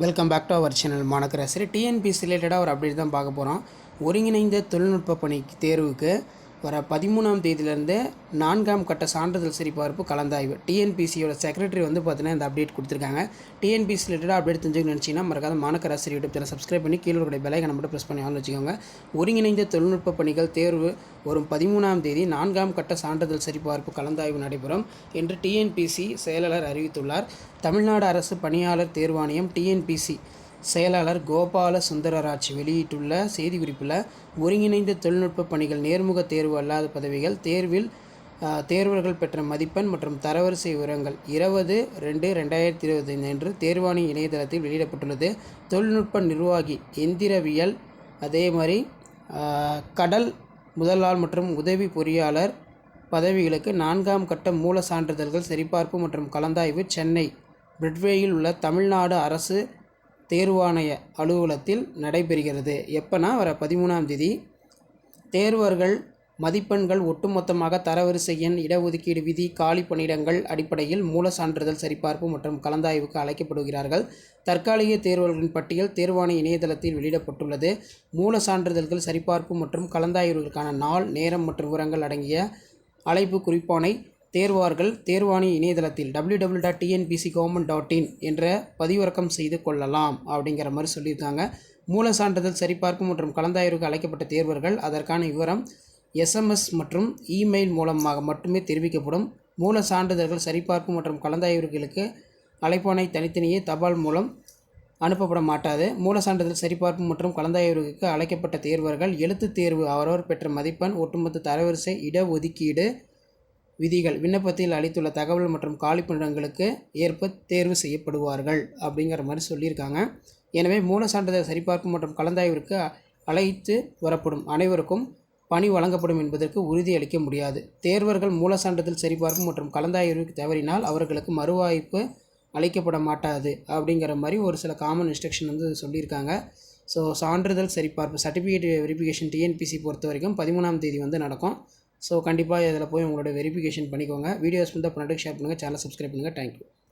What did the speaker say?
Welcome back to our channel மாணக்கராசிரியர். TNPSC ரிலேட்டடாக ஒரு அப்டேட் தான் பார்க்க போகிறோம். ஒருங்கிணைந்த தொழில்நுட்ப பணி தேர்வுக்கு வர 13ஆம் தேதியிலேருந்து 4ஆம் கட்ட சான்றிதழ் சரிபார்ப்பு கலந்தாய்வு. டிஎன்பிஎஸ்சியோட செக்ரட்டரி பார்த்தீங்கன்னா இந்த அப்டேட் கொடுத்துருக்காங்க. டிஎன்பிஎஸ்சி ரிலேட்டடாக அப்டேட் தெரிஞ்சுக்கணும்னு நினச்சிங்கன்னா மறக்காத மாணக்கராசிரியர் யூடியூப் சேனல் சப்ஸ்கிரைப் பண்ணி கீழே இருக்கிற பெல் ஐகானை மட்டும் ப்ரெஸ் பண்ணி ஆன் வச்சுக்கோங்க. ஒருங்கிணைந்த தொழில்நுட்ப பணிகள் தேர்வு வரும் 13ஆம் தேதி 4ஆம் கட்ட சான்றிதழ் சரிபார்ப்பு கலந்தாய்வு நடைபெறும் என்று டிஎன்பிஎஸ்சி செயலாளர் அறிவித்துள்ளார். தமிழ்நாடு அரசு பணியாளர் தேர்வாணையம் டிஎன்பிஎஸ்சி செயலாளர் கோபால சுந்தரராஜ் வெளியிட்டுள்ள செய்திக்குறிப்பில், ஒருங்கிணைந்த தொழில்நுட்ப பணிகள் நேர்முக தேர்வு அல்லாத பதவிகள் தேர்வில் தேர்வர்கள் பெற்ற மதிப்பெண் மற்றும் தரவரிசை விவரங்கள் 20/2/2025 அன்று தேர்வாணைய இணையதளத்தில் வெளியிடப்பட்டுள்ளது. தொழில்நுட்ப நிர்வாகி, எந்திரவியல், அதே மாதிரி கடல் முதலாளர் மற்றும் உதவி பொறியாளர் பதவிகளுக்கு 4ஆம் கட்ட மூல சான்றிதழ்கள் சரிபார்ப்பு மற்றும் கலந்தாய்வு சென்னை பிரெட்வேயில் உள்ள தமிழ்நாடு அரசு தேர்வாணைய அலுவலகத்தில் நடைபெறுகிறது. எப்போனா வர 13ஆம் தேதி. தேர்வர்கள் மதிப்பெண்கள் ஒட்டுமொத்தமாக தரவரிசை எண், இடஒதுக்கீடு விதி, காலி பணியிடங்கள் அடிப்படையில் மூல சான்றிதழ் சரிபார்ப்பு மற்றும் கலந்தாய்வுக்கு அழைக்கப்படுகிறார்கள். தற்காலிக தேர்வர்களின் பட்டியல் தேர்வாணைய இணையதளத்தில் வெளியிடப்பட்டுள்ளது. மூல சான்றிதழ்கள் சரிபார்ப்பு மற்றும் கலந்தாய்வுகளுக்கான நாள், நேரம் மற்றும் விவரங்கள் அடங்கிய அழைப்பு குறிப்பானை தேர்வார்கள் தேர்வாணைய இணையதளத்தில் www.tnpcgovernment.in என்ற பதிவிறக்கம் செய்து கொள்ளலாம் அப்படிங்கிற மாதிரி சொல்லியிருக்காங்க. மூல சான்றிதழ் சரிபார்ப்பு மற்றும் கலந்தாய்வுக்கு அழைக்கப்பட்ட தேர்வர்கள் அதற்கான விவரம் SMS மற்றும் இமெயில் மூலமாக மட்டுமே தெரிவிக்கப்படும். மூல சான்றிதழ்கள் சரிபார்ப்பு மற்றும் கலந்தாய்வுகளுக்கு அழைப்பானை தனித்தனியே தபால் மூலம் அனுப்பப்பட மாட்டாது. மூல சான்றிதழ் சரிபார்ப்பு மற்றும் கலந்தாய்வுக்கு அழைக்கப்பட்ட தேர்வர்கள் எழுத்துத் தேர்வு, அவரவர் பெற்ற மதிப்பெண், ஒட்டுமொத்த தரவரிசை, இடஒதுக்கீடு விதிகள், விண்ணப்பத்தில் அளித்துள்ள தகவல் மற்றும் காலிப்பணியிடங்களுக்கு ஏற்ப தேர்வு செய்யப்படுவார்கள் அப்படிங்கிற மாதிரி சொல்லியிருக்காங்க. எனவே மூல சான்றிதழ் சரிபார்ப்பு மற்றும் கலந்தாய்விற்கு அழைத்து வரப்படும் அனைவருக்கும் பணி வழங்கப்படும் என்பதற்கு உறுதியளிக்க முடியாது. தேர்வர்கள் மூல சான்றிதழ் சரிபார்ப்பு மற்றும் கலந்தாய்விற்கு தவறினால் அவர்களுக்கு மறுவாய்ப்பு அளிக்கப்பட மாட்டாது அப்படிங்கிற மாதிரி ஒரு சில காமன் இன்ஸ்ட்ரக்ஷன் சொல்லியிருக்காங்க. ஸோ சான்றிதழ் சரிபார்ப்பு சர்டிஃபிகேட் வெரிஃபிகேஷன் டிஎன்பிஎஸ்சி பொறுத்த வரைக்கும் 13ஆம் தேதி நடக்கும். ஸோ கண்டிப்பாக இதில் போய் உங்களோட வெரிஃபிகேஷன் பண்ணிக்கோங்க. வீடியோஸ் ப்ராடக்ட் ஷேர் பண்ணுங்கள், சேனல் சப்ஸ்கிரைப் பண்ணுங்கள். தேங்க்யூ.